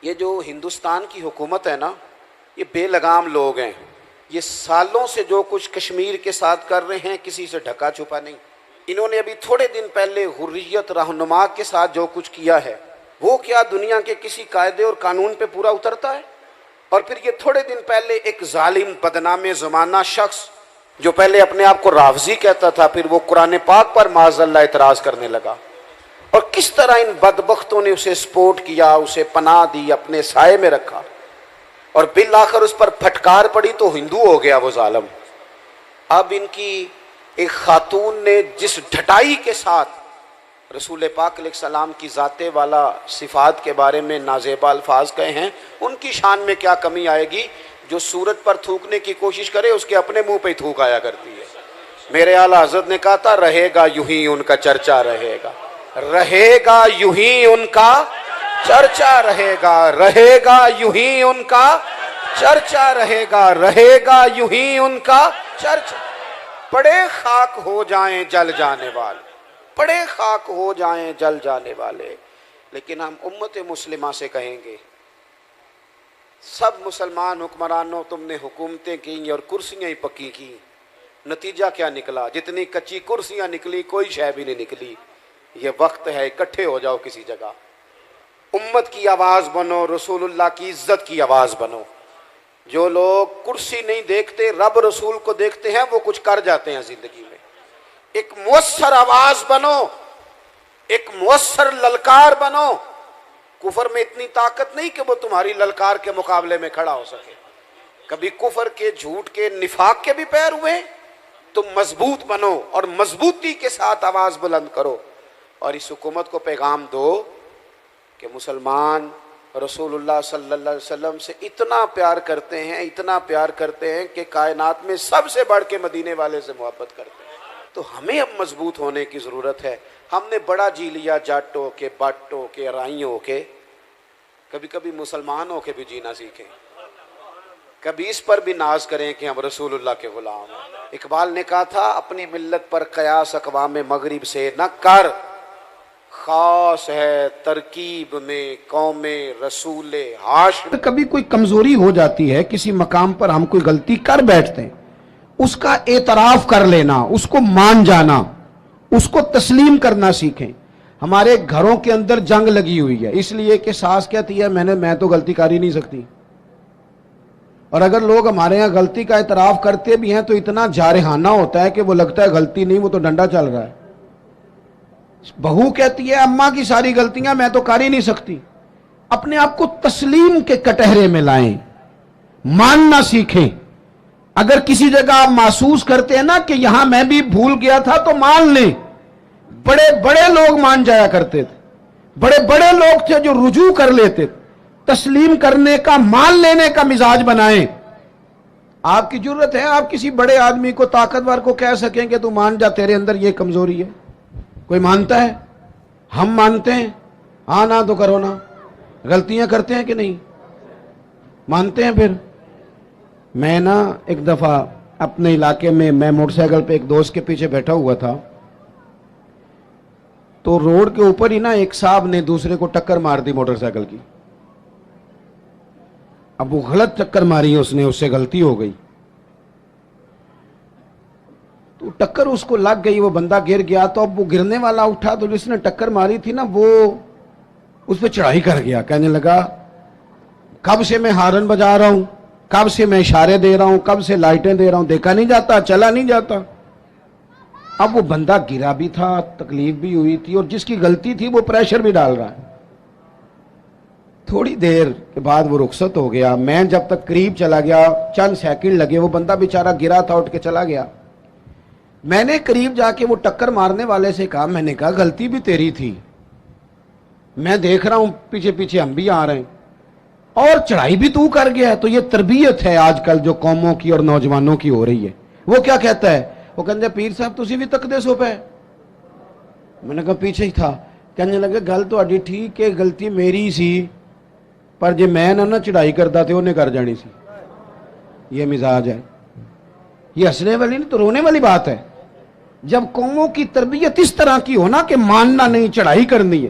یہ جو ہندوستان کی حکومت ہے نا، یہ بے لگام لوگ ہیں. یہ سالوں سے جو کچھ کشمیر کے ساتھ کر رہے ہیں کسی سے ڈھکا چھپا نہیں. انہوں نے ابھی تھوڑے دن پہلے حریت رہنما کے ساتھ جو کچھ کیا ہے وہ کیا دنیا کے کسی قاعدے اور قانون پہ پورا اترتا ہے؟ اور پھر یہ تھوڑے دن پہلے ایک ظالم بدنام زمانہ شخص جو پہلے اپنے آپ کو رافضی کہتا تھا، پھر وہ قرآن پاک پر معاذ اللہ اعتراض کرنے لگا، اور کس طرح ان بدبختوں نے اسے سپورٹ کیا، اسے پناہ دی، اپنے سائے میں رکھا، اور بالآخر اس پر پھٹکار پڑی تو ہندو ہو گیا وہ ظالم. اب ان کی ایک خاتون نے جس ڈھٹائی کے ساتھ رسول پاک علیہ السلام کی ذات والا صفات کے بارے میں نازیبا الفاظ کہے ہیں، ان کی شان میں کیا کمی آئے گی؟ جو سورج پر تھوکنے کی کوشش کرے اس کے اپنے منہ پہ ہی تھوک آیا کرتی ہے. میرے اعلیٰ حضرت نے کہا تھا رہے گا یوں ہی ان کا چرچا رہے گا، رہے گا یوں ہی ان کا چرچا رہے گا، رہے گا یوں ہی ان کا چرچا رہے گا، رہے گا یوں ہی ان کا چرچا. پڑے خاک ہو جائیں جل جانے والے، پڑے خاک ہو جائیں جل جانے والے. لیکن ہم امت مسلمہ سے کہیں گے، سب مسلمان حکمرانوں تم نے حکومتیں کی اور کرسیاں ہی پکی کی، نتیجہ کیا نکلا؟ جتنی کچی کرسیاں نکلی کوئی شے بھی نہیں نکلی. یہ وقت ہے اکٹھے ہو جاؤ کسی جگہ، امت کی آواز بنو، رسول اللہ کی عزت کی آواز بنو. جو لوگ کرسی نہیں دیکھتے رب رسول کو دیکھتے ہیں وہ کچھ کر جاتے ہیں زندگی میں. ایک مؤثر آواز بنو، ایک مؤثر للکار بنو. کفر میں اتنی طاقت نہیں کہ وہ تمہاری للکار کے مقابلے میں کھڑا ہو سکے. کبھی کفر کے، جھوٹ کے، نفاق کے بھی پیر ہوئے. تم مضبوط بنو اور مضبوطی کے ساتھ آواز بلند کرو، اور اس حکومت کو پیغام دو کہ مسلمان رسول اللہ صلی اللہ علیہ وسلم سے اتنا پیار کرتے ہیں، اتنا پیار کرتے ہیں کہ کائنات میں سب سے بڑھ کے مدینے والے سے محبت کرتے ہیں. تو ہمیں اب مضبوط ہونے کی ضرورت ہے. ہم نے بڑا جی لیا جٹ ہو کے، بٹ ہو کے، رائی ہو کے. کبھی کبھی مسلمان ہو کے بھی جینا سیکھیں، کبھی اس پر بھی ناز کریں کہ ہم رسول اللہ کے غلام ہیں. اقبال نے کہا تھا اپنی ملت پر قیاس اقوام مغرب سے نہ کر، خاص ہے ترکیب میں قوم رسول ہاشم. کبھی کوئی کمزوری ہو جاتی ہے، کسی مقام پر ہم کوئی غلطی کر بیٹھتے ہیں، اس کا اعتراف کر لینا، اس کو مان جانا، اس کو تسلیم کرنا سیکھیں. ہمارے گھروں کے اندر جنگ لگی ہوئی ہے اس لیے کہ ساس کہتی ہے میں تو غلطی کر ہی نہیں سکتی. اور اگر لوگ ہمارے ہاں غلطی کا اعتراف کرتے بھی ہیں تو اتنا جارحانہ ہوتا ہے کہ وہ لگتا ہے غلطی نہیں، وہ تو ڈنڈا چل رہا ہے. بہو کہتی ہے اماں کی ساری غلطیاں میں تو کر ہی نہیں سکتی. اپنے آپ کو تسلیم کے کٹہرے میں لائیں، ماننا سیکھیں. اگر کسی جگہ آپ محسوس کرتے ہیں نا کہ یہاں میں بھی بھول گیا تھا تو مان لیں. بڑے بڑے لوگ مان جایا کرتے تھے، بڑے بڑے لوگ تھے جو رجوع کر لیتے تھے. تسلیم کرنے کا، مان لینے کا مزاج بنائیں. آپ کی ضرورت ہے آپ کسی بڑے آدمی کو، طاقتور کو کہہ سکیں کہ تو مان جا، تیرے اندر یہ کمزوری ہے. کوئی مانتا ہے؟ ہم مانتے ہیں. ہاں نہ تو کرو نا. غلطیاں کرتے ہیں کہ نہیں؟ مانتے ہیں. پھر میں نا ایک دفعہ اپنے علاقے میں موٹر سائیکل پہ ایک دوست کے پیچھے بیٹھا ہوا تھا، تو روڈ کے اوپر ہی نا ایک صاحب نے دوسرے کو ٹکر مار دی موٹر سائیکل کی. اب وہ غلط ٹکر ماری ہے، اس نے، اس سے غلطی ہو گئی تو ٹکر اس کو لگ گئی، وہ بندہ گر گیا. تو اب وہ گرنے والا اٹھا تو جس نے ٹکر ماری تھی نا وہ اس پہ چڑھائی کر گیا. کہنے لگا کب سے میں ہارن بجا رہا ہوں، کب سے میں اشارے دے رہا ہوں، کب سے لائٹیں دے رہا ہوں، دیکھا نہیں جاتا، چلا نہیں جاتا. اب وہ بندہ گرا بھی تھا، تکلیف بھی ہوئی تھی، اور جس کی غلطی تھی وہ پریشر بھی ڈال رہا ہے. تھوڑی دیر کے بعد وہ رخصت ہو گیا. میں جب تک قریب چلا گیا، چند سیکنڈ لگے، وہ بندہ بیچارہ گرا تھا، اٹھ کے چلا گیا. میں نے قریب جا کے وہ ٹکر مارنے والے سے کہا، میں نے کہا غلطی بھی تیری تھی، میں دیکھ رہا ہوں پیچھے پیچھے ہم بھی آ رہے ہیں، اور چڑھائی بھی تو کر گیا ہے. تو یہ تربیت ہے آج کل جو قوموں کی اور نوجوانوں کی ہو رہی ہے. وہ کیا کہتا ہے؟ وہ کہتے پیر صاحب تسی بھی تکدے سو پہ. میں نے کہا پیچھے ہی تھا. کہنے لگے گل تو اڈی ٹھیک ہے، غلطی میری سی، پر جے میں نہ چڑھائی کرتا تھے انہیں کر جانی سی. یہ مزاج ہے. یہ ہنسنے والی نہیں تو رونے والی بات ہے. جب قوموں کی تربیت اس طرح کی ہونا کہ ماننا نہیں، چڑھائی کرنی ہے،